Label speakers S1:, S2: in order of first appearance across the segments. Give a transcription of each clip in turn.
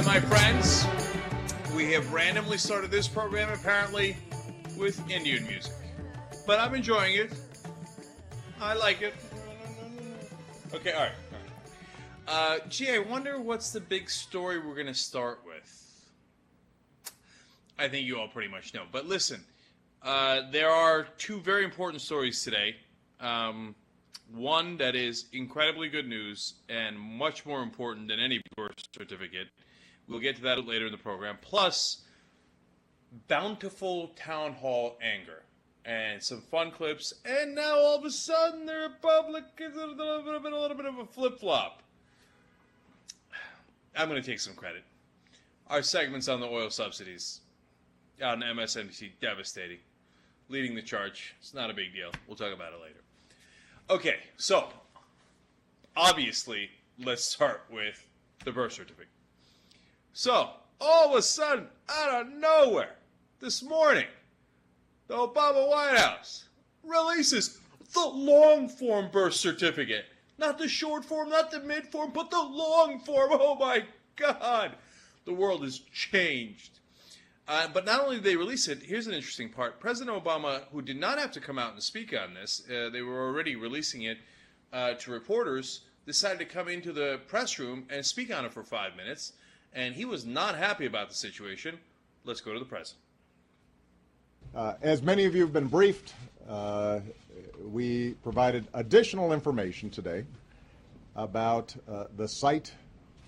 S1: my friends. We have randomly started this program, apparently, with Indian music. But I'm enjoying it. I like it. Okay, all right. Gee, I wonder what's the big story we're going to start with. I think you all pretty much know. But listen, there are two very important stories today. One that is incredibly good news and much more important than any birth certificate. We'll get to that later in the program. Plus, bountiful town hall anger and some fun clips. And now all of a sudden, the Republicans a little bit of a flip-flop. I'm going to take some credit. Our segments on the oil subsidies on MSNBC, devastating. Leading the charge. It's not a big deal. We'll talk about it later. Okay, so, obviously, let's start with the birth certificate. So, all of a sudden, out of nowhere, this morning, the Obama White House releases the long-form birth certificate. Not the short form, not the mid-form, but the long form. Oh, my God. The world has changed. But not only did they release it, here's an interesting part. President Obama, who did not have to come out and speak on this, they were already releasing it to reporters, decided to come into the press room and speak on it for 5 minutes. And he was not happy about the situation. Let's go to the president.
S2: As many of you have been briefed, we provided additional information today about the site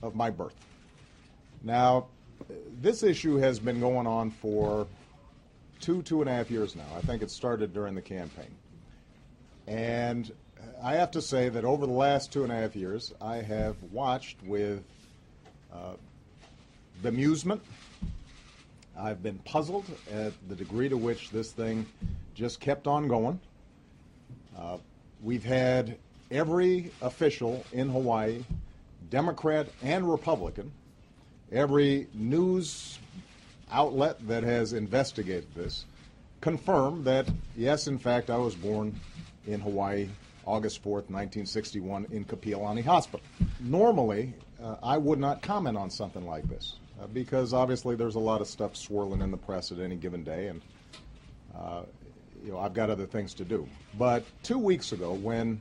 S2: of my birth. Now, this issue has been going on for 2.5 years now. I think it started during the campaign. And I have to say that over the last 2.5 years, I have watched with bemusement. I've been puzzled at the degree to which this thing just kept on going. We've had every official in Hawaii, Democrat and Republican, every news outlet that has investigated this, confirm that, yes, in fact, I was born in Hawaii, August 4th, 1961, in Kapi'olani Hospital. Normally, I would not comment on something like this because obviously there's a lot of stuff swirling in the press at any given day, and I've got other things to do. But 2 weeks ago, when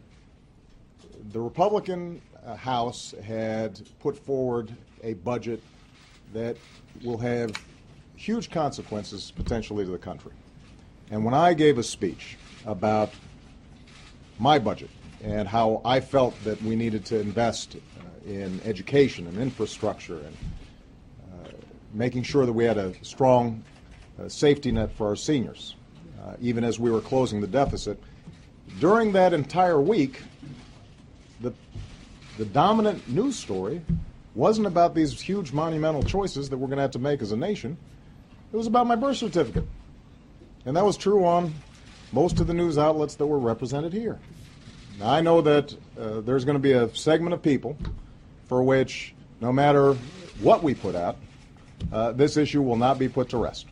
S2: the Republican House had put forward a budget that will have huge consequences potentially to the country, and when I gave a speech about my budget and how I felt that we needed to invest in education and infrastructure and making sure that we had a strong safety net for our seniors, even as we were closing the deficit, during that entire week, the dominant news story wasn't about these huge monumental choices that we're going to have to make as a nation. It was about my birth certificate. And that was true on most of the news outlets that were represented here. Now, I know that there's going to be a segment of people for which, no matter what we put out, this issue will not be put to rest.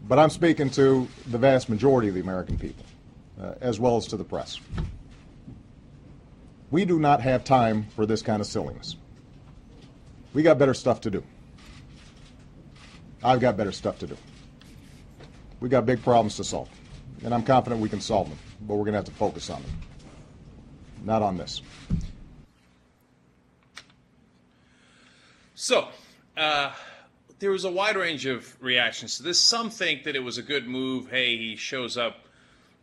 S2: But I'm speaking to the vast majority of the American people, as well as to the press. We do not have time for this kind of silliness. We got better stuff to do. I've got better stuff to do. We got big problems to solve, and I'm confident we can solve them, but we're going to have to focus on them, not on this.
S1: So, there was a wide range of reactions to this. Some think that it was a good move. Hey, he shows up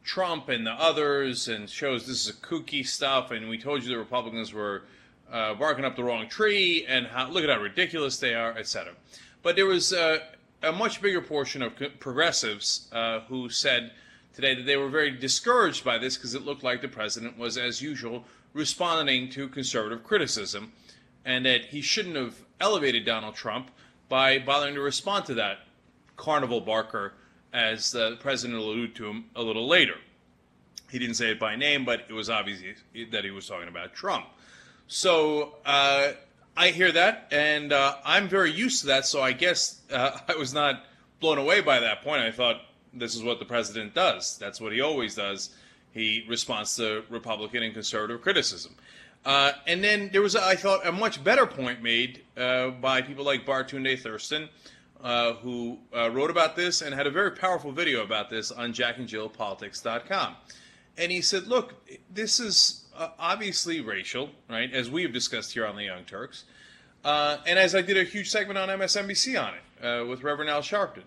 S1: Trump and the others and shows this is a kooky stuff, and we told you the Republicans were barking up the wrong tree, and look at how ridiculous they are, etc. But there was a much bigger portion of progressives who said today that they were very discouraged by this because it looked like the president was, as usual, responding to conservative criticism, and that he shouldn't have elevated Donald Trump by bothering to respond to that carnival barker, as the president alluded to him a little later. He didn't say it by name, but it was obvious that he was talking about Trump. So I hear that, and I'm very used to that, so I guess I was not blown away by that point. I thought this is what the president does. That's what he always does. He responds to Republican and conservative criticism. And then there was, I thought, a much better point made by people like Bartunde Thurston, who wrote about this and had a very powerful video about this on jackandjillpolitics.com. And he said, look, this is obviously racial, right, as we have discussed here on the Young Turks. And as I did a huge segment on MSNBC on it with Reverend Al Sharpton.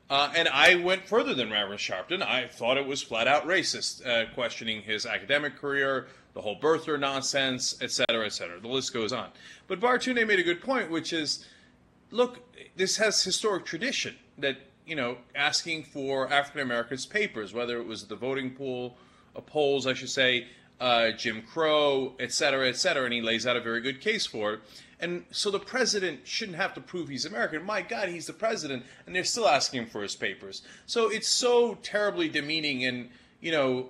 S1: And I went further than Reverend Sharpton. I thought it was flat out racist, questioning his academic career, the whole birther nonsense, et cetera, et cetera. The list goes on. But Bartunde made a good point, which is, look, this has historic tradition that, you know, asking for African Americans' papers, whether it was the voting pool, polls, I should say, Jim Crow, et cetera, and he lays out a very good case for it. And so the president shouldn't have to prove he's American. My God, he's the president, and they're still asking him for his papers. So it's so terribly demeaning and, you know,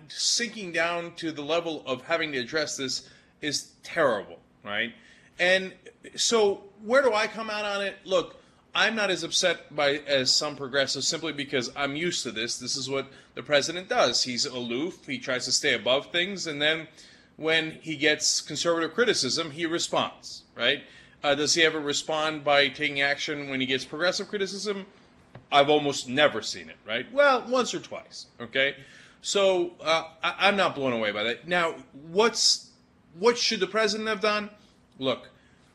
S1: sinking down to the level of having to address this is terrible, right? And so where do I come out on it? Look, I'm not as upset as some progressives simply because I'm used to this. This is what the president does. He's aloof. He tries to stay above things, and then when he gets conservative criticism, he responds, right? Does he ever respond by taking action when he gets progressive criticism? I've almost never seen it, right? Well, once or twice, okay? So I'm not blown away by that. Now, what should the president have done? Look,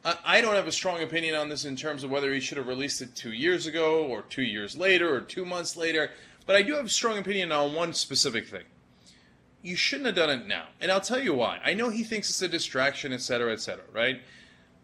S1: I don't have a strong opinion on this in terms of whether he should have released it 2 years ago or 2 years later or 2 months later, but I do have a strong opinion on one specific thing. You shouldn't have done it now. And I'll tell you why. I know he thinks it's a distraction, et cetera, right?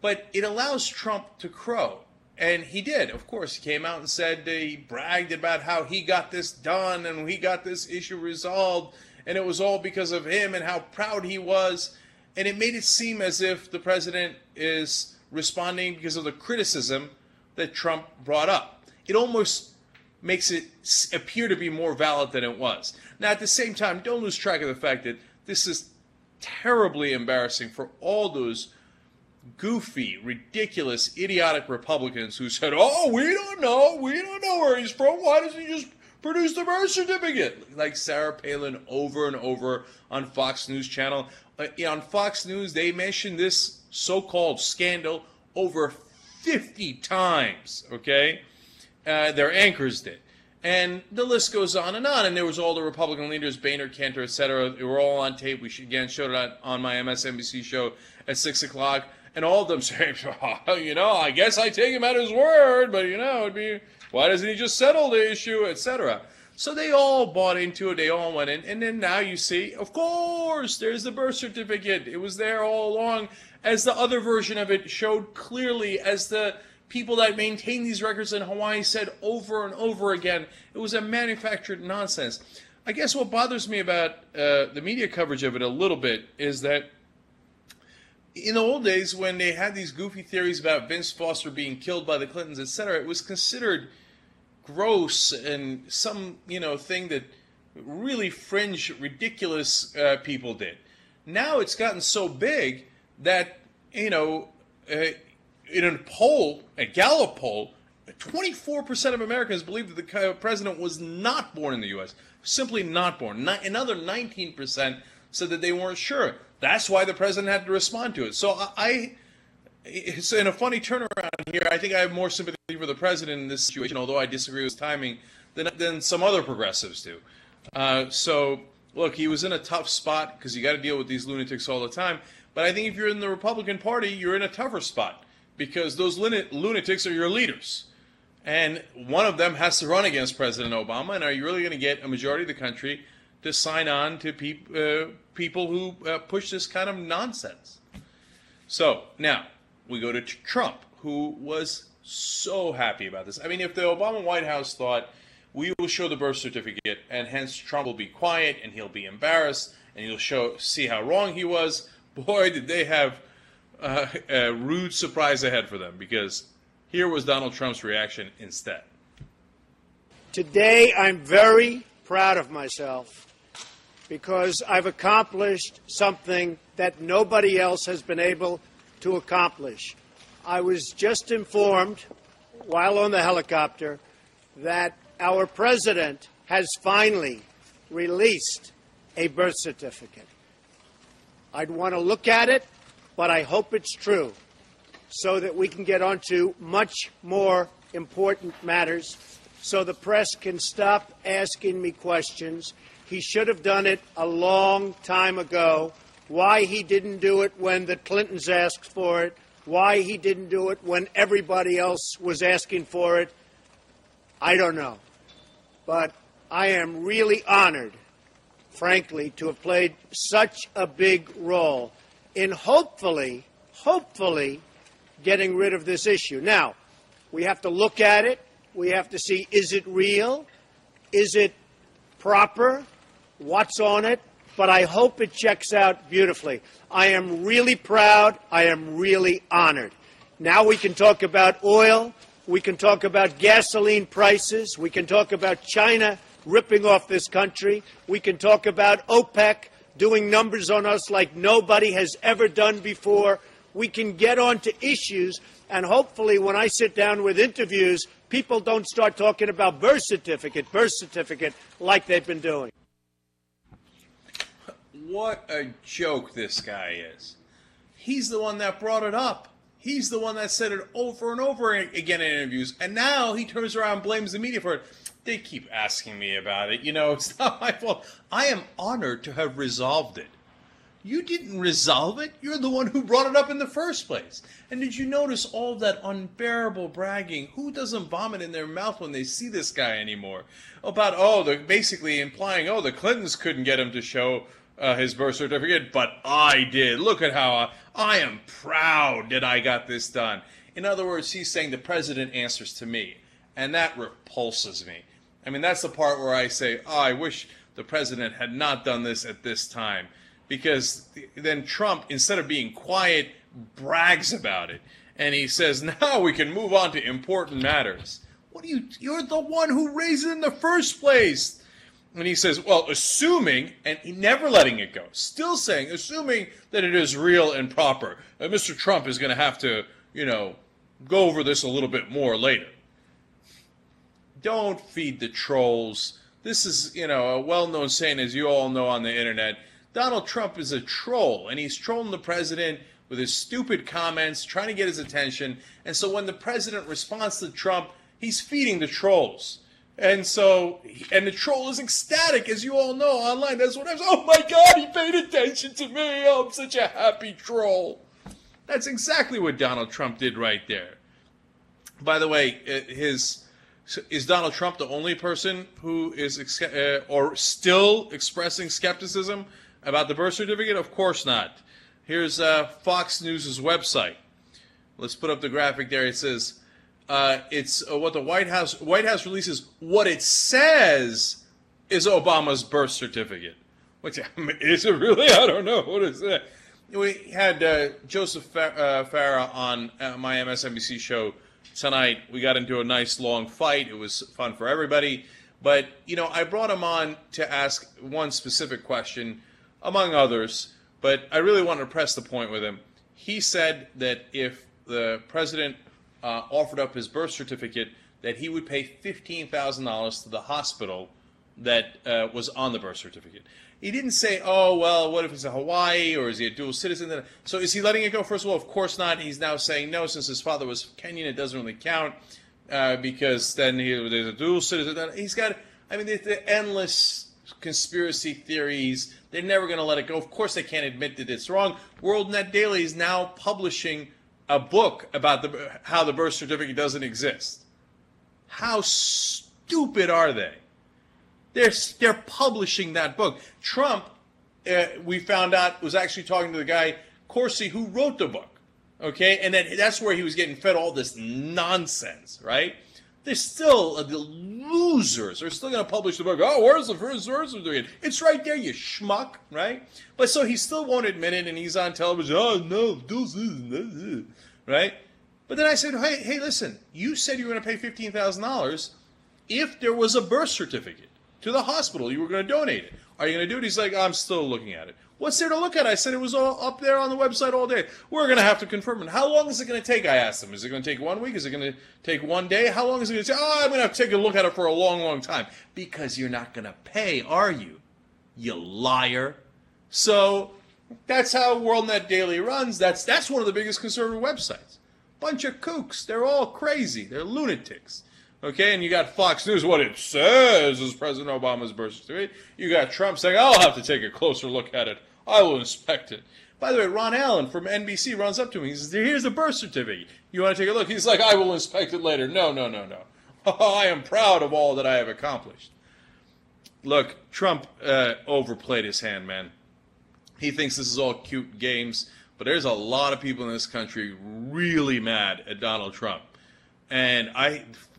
S1: But it allows Trump to crow. And he did, of course. He came out and said he bragged about how he got this done and he got this issue resolved. And it was all because of him and how proud he was. And it made it seem as if the president is responding because of the criticism that Trump brought up. It almost makes it appear to be more valid than it was. Now, at the same time, don't lose track of the fact that this is terribly embarrassing for all those goofy, ridiculous, idiotic Republicans who said, oh, we don't know where he's from, why doesn't he just produce the birth certificate? Like Sarah Palin over and over on Fox News Channel. On Fox News, they mentioned this so-called scandal over 50 times, okay? Their anchors did. And the list goes on. And there was all the Republican leaders, Boehner, Cantor, et cetera. They were all on tape. We again showed it on my MSNBC show at 6 o'clock. And all of them saying, oh, you know, I guess I take him at his word, but, you know, why doesn't he just settle the issue, et cetera. So they all bought into it. They all went in. And then now you see, of course, there's the birth certificate. It was there all along, as the other version of it showed clearly, as the people that maintain these records in Hawaii said over and over again. It was a manufactured nonsense. I guess what bothers me about the media coverage of it a little bit is that in the old days when they had these goofy theories about Vince Foster being killed by the Clintons, et cetera, it was considered gross and some, you know, thing that really fringe, ridiculous people did. Now it's gotten so big that, you know, in a poll, a Gallup poll, 24% of Americans believe that the president was not born in the U.S., simply not born. Another 19% said that they weren't sure. That's why the president had to respond to it. So it's in a funny turnaround here. I think I have more sympathy for the president in this situation, although I disagree with his timing, than some other progressives do. So, look, he was in a tough spot because you got to deal with these lunatics all the time. But I think if you're in the Republican Party, you're in a tougher spot because those lunatics are your leaders. And one of them has to run against President Obama. And are you really going to get a majority of the country to sign on to people who push this kind of nonsense? So now we go to Trump, who was so happy about this. I mean, if the Obama White House thought we will show the birth certificate and hence Trump will be quiet and he'll be embarrassed and he'll see how wrong he was, boy, did they have a rude surprise ahead for them, because here was Donald Trump's reaction instead.
S3: Today, I'm very proud of myself because I've accomplished something that nobody else has been able to accomplish. I was just informed while on the helicopter that our president has finally released a birth certificate. I'd want to look at it, but I hope it's true so that we can get on to much more important matters so the press can stop asking me questions. He should have done it a long time ago. Why he didn't do it when the Clintons asked for it, why he didn't do it when everybody else was asking for it, I don't know. But I am really honored, frankly, to have played such a big role in hopefully getting rid of this issue. Now, we have to look at it. We have to see, is it real? Is it proper? What's on it? But I hope it checks out beautifully. I am really proud. I am really honored. Now we can talk about oil. We can talk about gasoline prices. We can talk about China ripping off this country. We can talk about OPEC doing numbers on us like nobody has ever done before. We can get on to issues, and hopefully when I sit down with interviews, people don't start talking about birth certificate, like they've been doing.
S1: What a joke this guy is. He's the one that brought it up. He's the one that said it over and over again in interviews, and now he turns around and blames the media for it. They keep asking me about it. You know, it's not my fault. I am honored to have resolved it. You didn't resolve it. You're the one who brought it up in the first place. And did you notice all of that unbearable bragging? Who doesn't vomit in their mouth when they see this guy anymore? About, they're basically implying, the Clintons couldn't get him to show his birth certificate, but I did. Look at how I am proud that I got this done. In other words, he's saying the president answers to me. And that repulses me. I mean, that's the part where I say, I wish the president had not done this at this time. Because then Trump, instead of being quiet, brags about it. And he says, now we can move on to important matters. You're the one who raised it in the first place. And he says, well, assuming, and never letting it go, still saying, assuming that it is real and proper, Mr. Trump is going to have to, go over this a little bit more later. Don't feed the trolls. This is, a well-known saying, as you all know on the internet. Donald Trump is a troll, and he's trolling the president with his stupid comments, trying to get his attention. And so when the president responds to Trump, he's feeding the trolls. And the troll is ecstatic, as you all know, online. That's what I'm saying. Oh my God, he paid attention to me. Oh, I'm such a happy troll. That's exactly what Donald Trump did right there. By the way, is Donald Trump the only person who is or still expressing skepticism about the birth certificate? Of course not. Here's Fox News' website. Let's put up the graphic there. It says it's what the White House releases. What it says is Obama's birth certificate. Which is it really? I don't know. What is that? We had Joseph Farah on my MSNBC show tonight. We got into a nice long fight. It was fun for everybody. But, I brought him on to ask one specific question, among others. But I really wanted to press the point with him. He said that if the president offered up his birth certificate, that he would pay $15,000 to the hospital that was on the birth certificate. He didn't say, what if it's a Hawaii, or is he a dual citizen? So is he letting it go? First of all, of course not. He's now saying no, since his father was Kenyan, it doesn't really count, because then there's a dual citizen. He's got, the endless conspiracy theories. They're never going to let it go. Of course they can't admit that it's wrong. WorldNet Daily is now publishing a book about how the birth certificate doesn't exist. How stupid are they? They're publishing that book. Trump, we found out, was actually talking to the guy, Corsi, who wrote the book. Okay? And that's where he was getting fed all this nonsense, right? They're still the losers. They're still going to publish the book. Oh, where's the first verse of it? It's right there, you schmuck, right? But so he still won't admit it, and he's on television. Oh, no, right? But then I said, hey, listen, you said you were going to pay $15,000 if there was a birth certificate to the hospital. You were going to donate it. Are you going to do it? He's like, I'm still looking at it. What's there to look at? I said it was all up there on the website all day. We're going to have to confirm it. How long is it going to take? I asked him. Is it going to take 1 week? Is it going to take 1 day? How long is it going to take? I'm going to have to take a look at it for a long, long time. Because you're not going to pay, are you? You liar. So That's how WorldNet Daily runs. That's one of the biggest conservative websites. Bunch of kooks. They're all crazy. They're lunatics. Okay, and you got Fox News. What it says is President Obama's birth certificate. You got Trump saying, I'll have to take a closer look at it. I will inspect it. By the way, Ron Allen from NBC runs up to me. He says, here's the birth certificate. You want to take a look? He's like, I will inspect it later. No. I am proud of all that I have accomplished. Look, Trump overplayed his hand, man. He thinks this is all cute games, but there's a lot of people in this country really mad at Donald Trump. And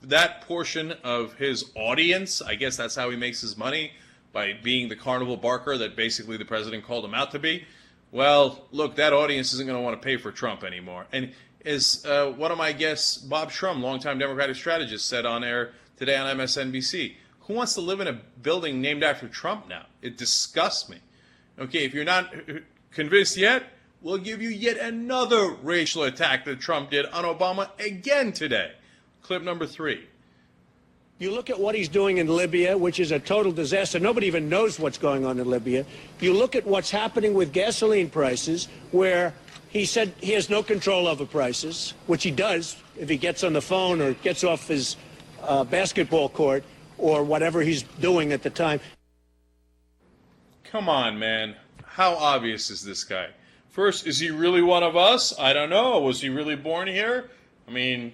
S1: that portion of his audience, I guess that's how he makes his money, by being the carnival barker that basically the president called him out to be. Well, look, that audience isn't going to want to pay for Trump anymore. And as one of my guests, Bob Shrum, longtime Democratic strategist, said on air today on MSNBC, who wants to live in a building named after Trump now? It disgusts me. Okay, if you're not convinced yet, we'll give you yet another racial attack that Trump did on Obama again today. Clip number 3.
S3: You look at what he's doing in Libya, which is a total disaster. Nobody even knows what's going on in Libya. You look at what's happening with gasoline prices, where he said he has no control over prices, which he does if he gets on the phone or gets off his basketball court or whatever he's doing at the time.
S1: Come on, man. How obvious is this guy? First, is he really one of us? I don't know. Was he really born here? I mean,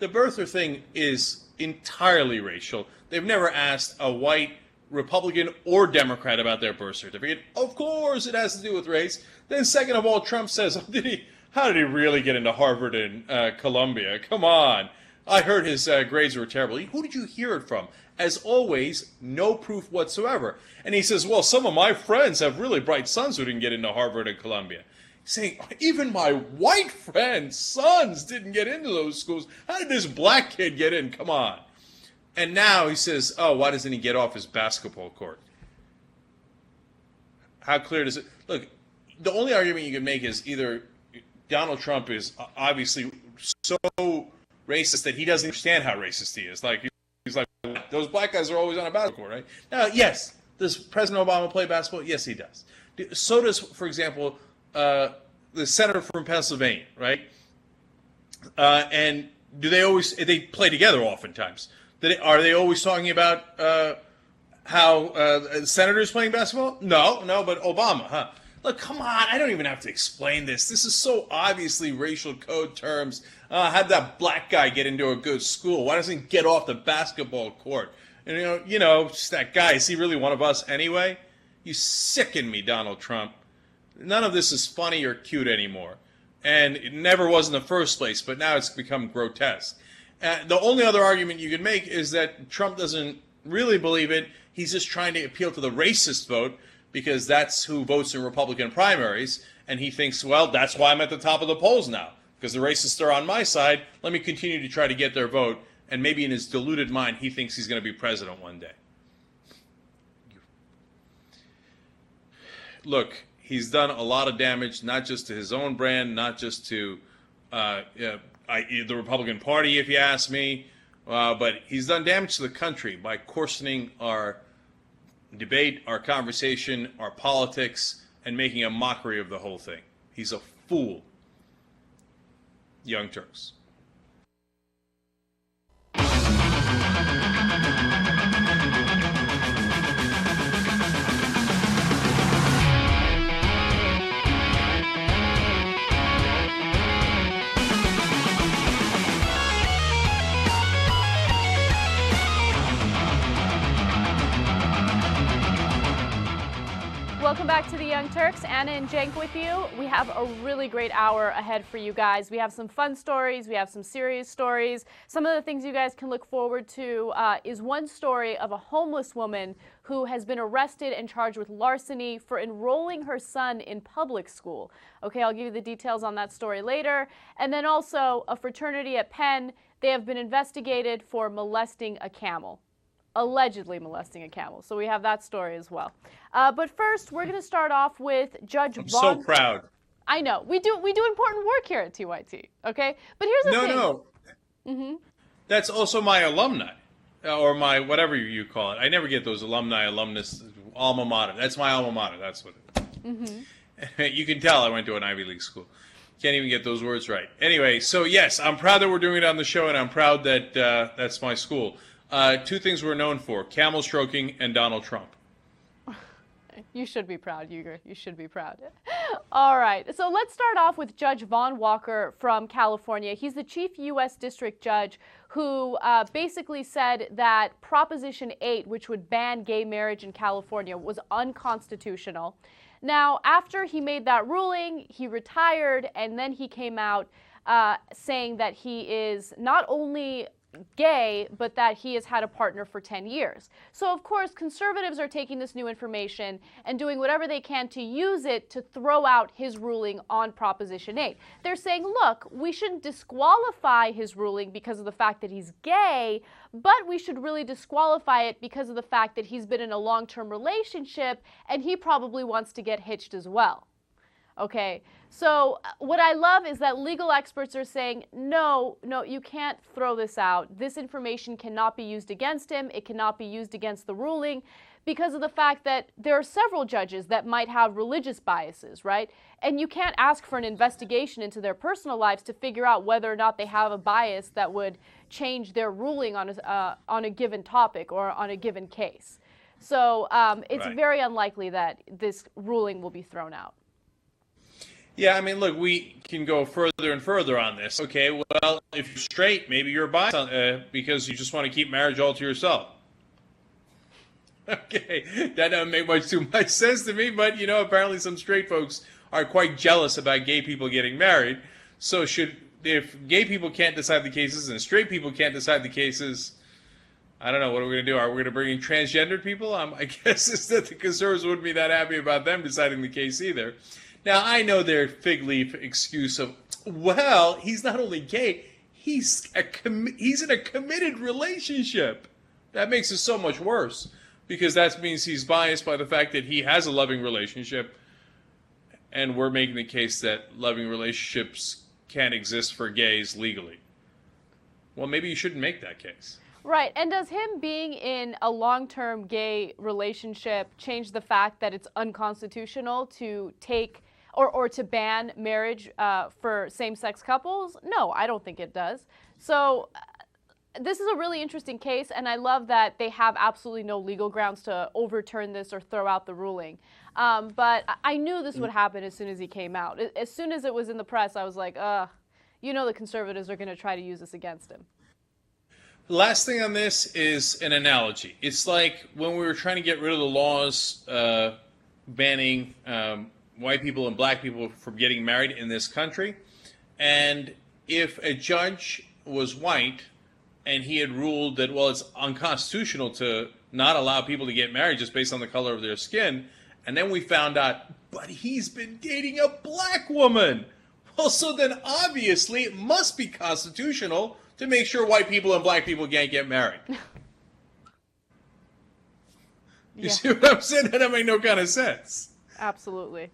S1: the birther thing is entirely racial. They've never asked a white Republican or Democrat about their birth certificate. Of course it has to do with race. Then second of all, Trump says, how did he really get into Harvard and Columbia? Come on. I heard his grades were terrible. Who did you hear it from? As always, no proof whatsoever. And he says, well, some of my friends have really bright sons who didn't get into Harvard and Columbia. He's saying, even my white friends' sons didn't get into those schools. How did this black kid get in? Come on. And now he says, oh, why doesn't he get off his basketball court? How clear does it? Look, the only argument you can make is either Donald Trump is obviously so racist that he doesn't understand how racist he is. Like, he's like, those black guys are always on a basketball court, right? Now, yes, does President Obama play basketball? Yes, he does. So does, for example, the senator from Pennsylvania, right? And do they play together oftentimes? Are they always talking about how senators playing basketball? No, but Obama, huh? Look, come on, I don't even have to explain this. This is so obviously racial code terms. How'd that black guy get into a good school? Why doesn't he get off the basketball court? And, just that guy, is he really one of us anyway? You sicken me, Donald Trump. None of this is funny or cute anymore. And it never was in the first place, but now it's become grotesque. The only other argument you can make is that Trump doesn't really believe it. He's just trying to appeal to the racist vote because that's who votes in Republican primaries. And he thinks, well, that's why I'm at the top of the polls now, because the racists are on my side. Let me continue to try to get their vote. And maybe in his deluded mind, he thinks he's going to be president one day. Look, he's done a lot of damage, not just to his own brand, not just to the Republican Party, if you ask me, but he's done damage to the country by coarsening our debate, our conversation, our politics, and making a mockery of the whole thing. He's a fool. Young Turks.
S4: Welcome back to the Young Turks. Anna and Cenk with you. We have a really great hour ahead for you guys. We have some fun stories. We have some serious stories. Some of the things you guys can look forward to is one story of a homeless woman who has been arrested and charged with larceny for enrolling her son in public school. Okay, I'll give you the details on that story later. And then also a fraternity at Penn. They have been investigated for molesting a camel. Allegedly molesting a camel. So we have that story as well. But first, we're going to start off with Judge
S1: I'm
S4: Vaughn.
S1: so proud.
S4: I know. We do important work here at TYT, okay? But here's the thing. No. Mm-hmm.
S1: That's also my alumni, or my whatever you call it. I never get those alumni, alumnus, alma mater. That's my alma mater. That's what it is. Mm-hmm. You can tell I went to an Ivy League school. Can't even get those words right. Anyway, so yes, I'm proud that we're doing it on the show, and I'm proud that that's my school. Two things we're known for: camel stroking and Donald Trump.
S4: You should be proud, Uger. You should be proud. All right. So let's start off with Judge Vaughn Walker from California. He's the chief U.S. district judge who basically said that Proposition 8, which would ban gay marriage in California, was unconstitutional. Now, after he made that ruling, he retired, and then he came out saying that he is not only gay, but that he has had a partner for 10 years. So, of course, conservatives are taking this new information and doing whatever they can to use it to throw out his ruling on Proposition 8. They're saying, look, we shouldn't disqualify his ruling because of the fact that he's gay, but we should really disqualify it because of the fact that he's been in a long-term relationship and he probably wants to get hitched as well. Okay, so what I love is that legal experts are saying, no, you can't throw this out. This information cannot be used against him. It cannot be used against the ruling because of the fact that there are several judges that might have religious biases, right? And you can't ask for an investigation into their personal lives to figure out whether or not they have a bias that would change their ruling on a given topic or on a given case. So it's very unlikely that this ruling will be thrown out.
S1: Yeah, I mean, look, we can go further and further on this. Okay, well, if you're straight, maybe you're biased because you just want to keep marriage all to yourself. Okay, that doesn't make too much sense to me, but, you know, apparently some straight folks are quite jealous about gay people getting married. So if gay people can't decide the cases and straight people can't decide the cases, I don't know, what are we going to do? Are we going to bring in transgendered people? I guess it's that the conservatives wouldn't be that happy about them deciding the case either. Now, I know their fig leaf excuse of, well, he's not only gay, he's in a committed relationship. That makes it so much worse because that means he's biased by the fact that he has a loving relationship, and we're making the case that loving relationships can't exist for gays legally. Well, maybe you shouldn't make that case.
S4: Right, and does him being in a long-term gay relationship change the fact that it's unconstitutional to take or to ban marriage for same-sex couples? No, I don't think it does. So this is a really interesting case, and I love that they have absolutely no legal grounds to overturn this or throw out the ruling. But I knew this would happen as soon as he came out. As soon as it was in the press, I was like, you know the conservatives are going to try to use this against him.
S1: Last thing on this is an analogy. It's like when we were trying to get rid of the laws banning white people and black people from getting married in this country. And if a judge was white and he had ruled that, well, it's unconstitutional to not allow people to get married just based on the color of their skin, and then we found out, but he's been dating a black woman. Well, so then obviously it must be constitutional to make sure white people and black people can't get married. You see what I'm saying? That doesn't make no kind of sense.
S4: Absolutely.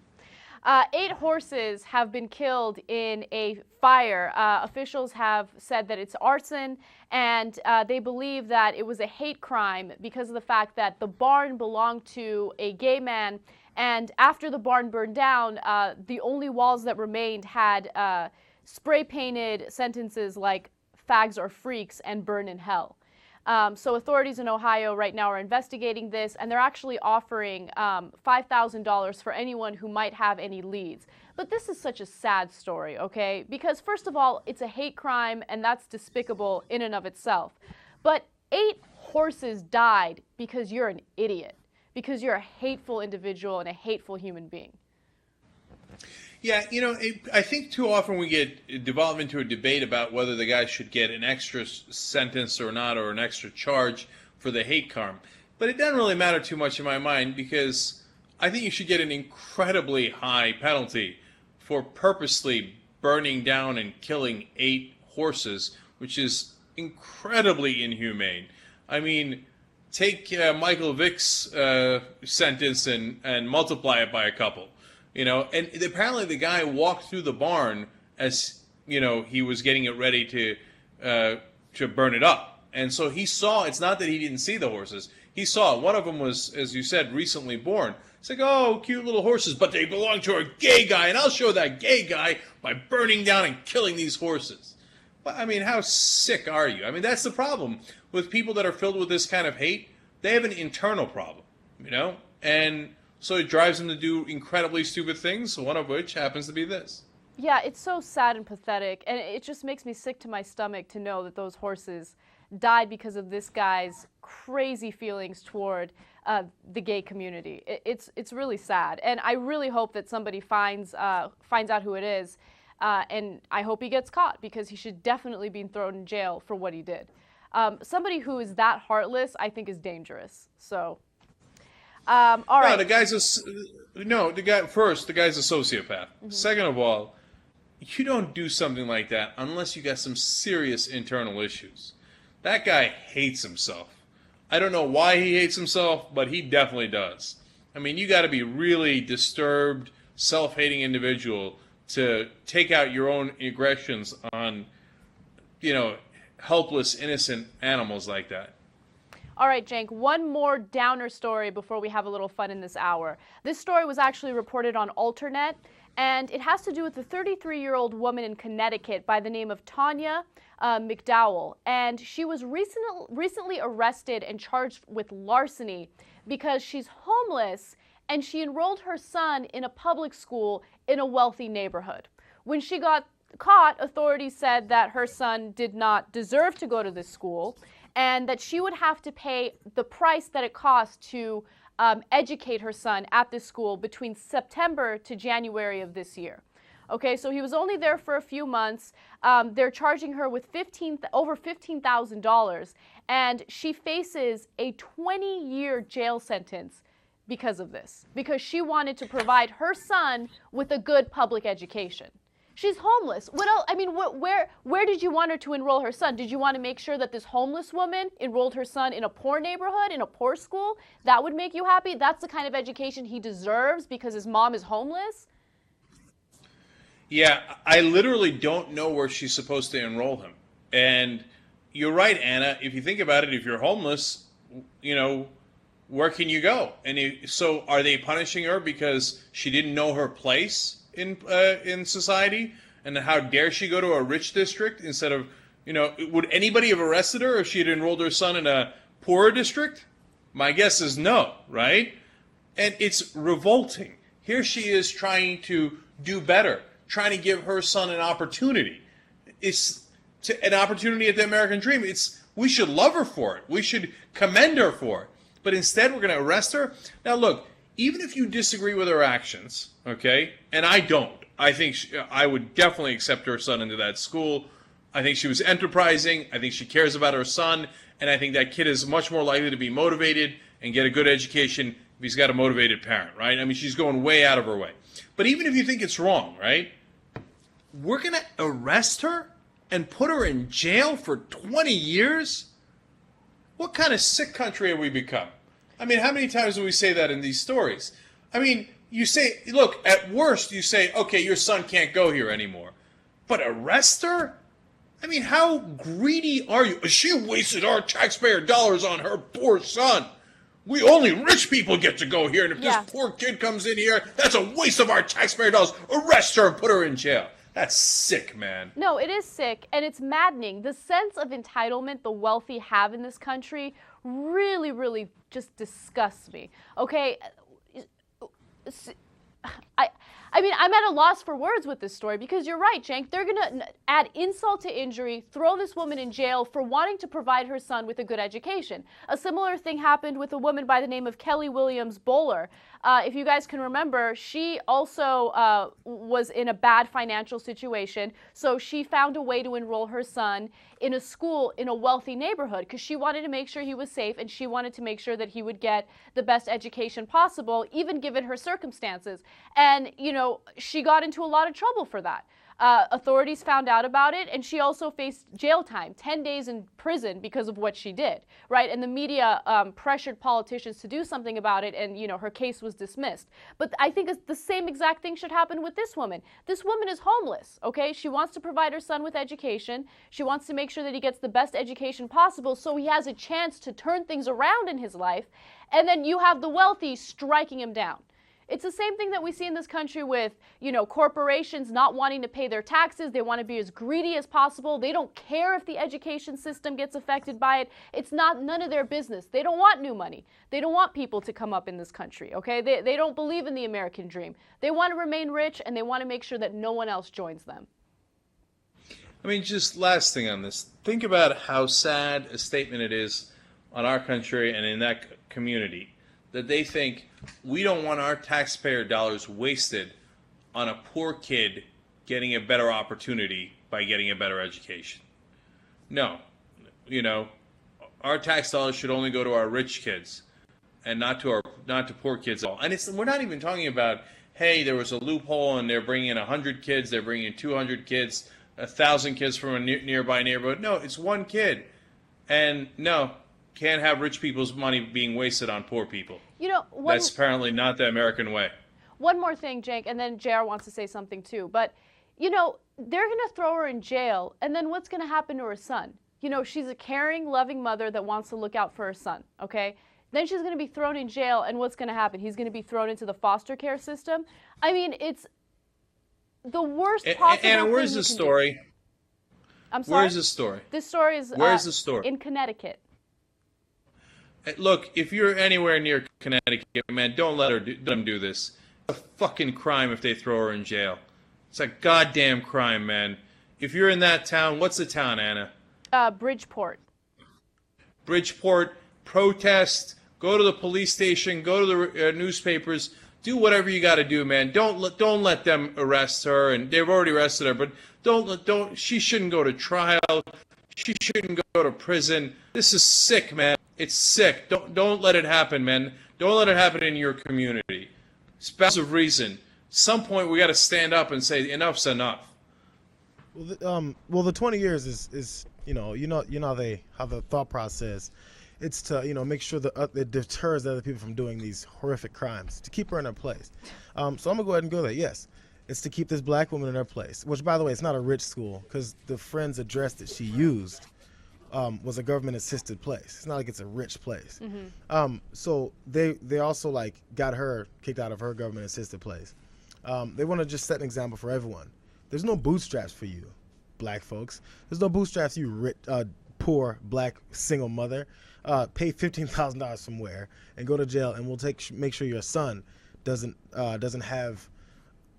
S4: 8 horses have been killed in a fire. Officials have said that it's arson, and they believe that it was a hate crime because of the fact that the barn belonged to a gay man, and after the barn burned down, the only walls that remained had spray-painted sentences like "fags are freaks" and "burn in hell." So authorities in Ohio right now are investigating this, and they're actually offering $5,000 for anyone who might have any leads. But this is such a sad story, okay? Because first of all, it's a hate crime, and that's despicable in and of itself. But 8 horses died because you're an idiot, because you're a hateful individual and a hateful human being.
S1: Yeah, you know, I think too often we get devolved into a debate about whether the guy should get an extra sentence or not, or an extra charge for the hate crime. But it doesn't really matter too much in my mind, because I think you should get an incredibly high penalty for purposely burning down and killing 8 horses, which is incredibly inhumane. I mean, take Michael Vick's sentence and multiply it by a couple. You know, and apparently the guy walked through the barn as, you know, he was getting it ready to burn it up. And so he saw, it's not that he didn't see the horses. He saw, one of them was, as you said, recently born. It's like, oh, cute little horses, but they belong to a gay guy, and I'll show that gay guy by burning down and killing these horses. But, I mean, how sick are you? I mean, that's the problem with people that are filled with this kind of hate. They have an internal problem, you know? And so it drives them to do incredibly stupid things, one of which happens to be this.
S4: Yeah, it's so sad and pathetic, and it just makes me sick to my stomach to know that those horses died because of this guy's crazy feelings toward the gay community. It's really sad, and I really hope that somebody finds out who it is, and I hope he gets caught, because he should definitely be thrown in jail for what he did. Somebody who is that heartless, I think, is dangerous. So, all right.
S1: No, the guy's the guy's a sociopath. Mm-hmm. Second of all, you don't do something like that unless you got some serious internal issues. That guy hates himself. I don't know why he hates himself, but he definitely does. I mean, you got to be really disturbed, self-hating individual to take out your own aggressions on, helpless, innocent animals like that.
S4: All right, Cenk, one more downer story before we have a little fun in this hour. This story was actually reported on Alternet, and it has to do with a 33-year-old woman in Connecticut by the name of Tanya McDowell. And she was recently arrested and charged with larceny because she's homeless and she enrolled her son in a public school in a wealthy neighborhood. When she got caught, authorities said that her son did not deserve to go to this school and that she would have to pay the price that it cost to educate her son at this school between September to January of this year. Okay, so he was only there for a few months. They're charging her with over $15,000, and she faces a 20-year jail sentence because of this, because she wanted to provide her son with a good public education. She's homeless. What else? I mean, where did you want her to enroll her son? Did you want to make sure that this homeless woman enrolled her son in a poor neighborhood, in a poor school? That would make you happy? That's the kind of education he deserves because his mom is homeless?
S1: Yeah, I literally don't know where she's supposed to enroll him. And you're right, Anna. If you think about it, if you're homeless, where can you go? And so are they punishing her because she didn't know her place in society? And how dare she go to a rich district instead of, would anybody have arrested her if she had enrolled her son in a poorer district? My guess is no, right? And it's revolting. Here she is trying to do better, trying to give her son an opportunity. It's an opportunity at the American dream. We should love her for it. We should commend her for it. But instead, we're going to arrest her. Now, look, even if you disagree with her actions, okay, and I don't, I think I would definitely accept her son into that school. I think she was enterprising. I think she cares about her son. And I think that kid is much more likely to be motivated and get a good education if he's got a motivated parent, right? I mean, she's going way out of her way. But even if you think it's wrong, right, we're going to arrest her and put her in jail for 20 years? What kind of sick country have we become? I mean, how many times do we say that in these stories? I mean, you say, look, at worst, you say, okay, your son can't go here anymore. But arrest her? I mean, how greedy are you? She wasted our taxpayer dollars on her poor son. Only rich people get to go here, and if this poor kid comes in here, that's a waste of our taxpayer dollars. Arrest her and put her in jail. That's sick, man.
S4: No, it is sick, and it's maddening. The sense of entitlement the wealthy have in this country really, really just disgusts me. Okay? I mean, I'm at a loss for words with this story because you're right, Cenk. They're going to add insult to injury, throw this woman in jail for wanting to provide her son with a good education. A similar thing happened with a woman by the name of Kelly Williams Bowler. If you guys can remember, she also was in a bad financial situation, so she found a way to enroll her son in a school in a wealthy neighborhood because she wanted to make sure he was safe and she wanted to make sure that he would get the best education possible, even given her circumstances. And, she got into a lot of trouble for that. Authorities found out about it, and she also faced jail time, 10 days in prison because of what she did, right? And the media pressured politicians to do something about it, and, her case was dismissed. But I think the same exact thing should happen with this woman. This woman is homeless, okay? She wants to provide her son with education. She wants to make sure that he gets the best education possible so he has a chance to turn things around in his life. And then you have the wealthy striking him down. It's the same thing that we see in this country with, corporations not wanting to pay their taxes. They want to be as greedy as possible. They don't care if the education system gets affected by it. It's none of their business. They don't want new money. They don't want people to come up in this country, okay? They don't believe in the American dream. They want to remain rich, and they want to make sure that no one else joins them.
S1: I mean, just last thing on this. Think about how sad a statement it is on our country and in that community that they think we don't want our taxpayer dollars wasted on a poor kid getting a better opportunity by getting a better education. No. Our tax dollars should only go to our rich kids and not to poor kids at all. And we're not even talking about, hey, there was a loophole and they're bringing in 100 kids, they're bringing in 200 kids, 1,000 kids from a nearby neighborhood. No, it's one kid. And no, can't have rich people's money being wasted on poor people. That's apparently not the American way.
S4: One more thing, Cenk, and then JR wants to say something too. But, they're going to throw her in jail, and then what's going to happen to her son? She's a caring, loving mother that wants to look out for her son, okay? Then she's going to be thrown in jail, and what's going to happen? He's going to be thrown into the foster care system. I mean, it's the worst possible
S1: Anna, where's the story?
S4: I'm sorry?
S1: Where's the story?
S4: This story is
S1: Where's the story?
S4: In Connecticut.
S1: Look, if you're anywhere near Connecticut, man, don't let them do this. It's a fucking crime if they throw her in jail. It's a goddamn crime, man. If you're in that town, what's the town, Anna?
S4: Bridgeport.
S1: Bridgeport, protest, go to the police station, go to the newspapers, do whatever you got to do, man. Don't let them arrest her, and they've already arrested her, but she shouldn't go to trial. She shouldn't go to prison. This is sick, man. It's sick. Don't let it happen, man. Don't let it happen in your community. Spouse of reason. Some point we got to stand up and say enough's enough.
S5: Well, the 20 years is how the thought process. It's to make sure that it deters other people from doing these horrific crimes, to keep her in her place. So I'm gonna go ahead and go there. Yes, it's to keep this black woman in her place. Which, by the way, it's not a rich school because the friend's address that she used was a government-assisted place. It's not like it's a rich place. Mm-hmm. So they also got her kicked out of her government-assisted place. They want to just set an example for everyone. There's no bootstraps for you, black folks. There's no bootstraps, you rich, poor black single mother. Pay $15,000 somewhere and go to jail, and we'll make sure your son doesn't have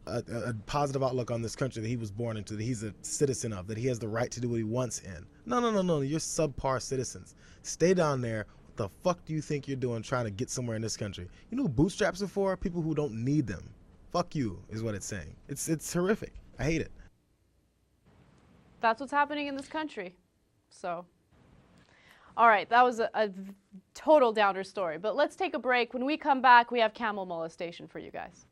S5: a positive outlook on this country that he was born into, that he's a citizen of, that he has the right to do what he wants in. No. You're subpar citizens. Stay down there. What the fuck do you think you're doing trying to get somewhere in this country? You know who bootstraps are for? People who don't need them. Fuck you is what it's saying. It's horrific. I hate it.
S4: That's what's happening in this country. So, all right, that was a total downer story. But let's take a break. When we come back, we have camel molestation for you guys.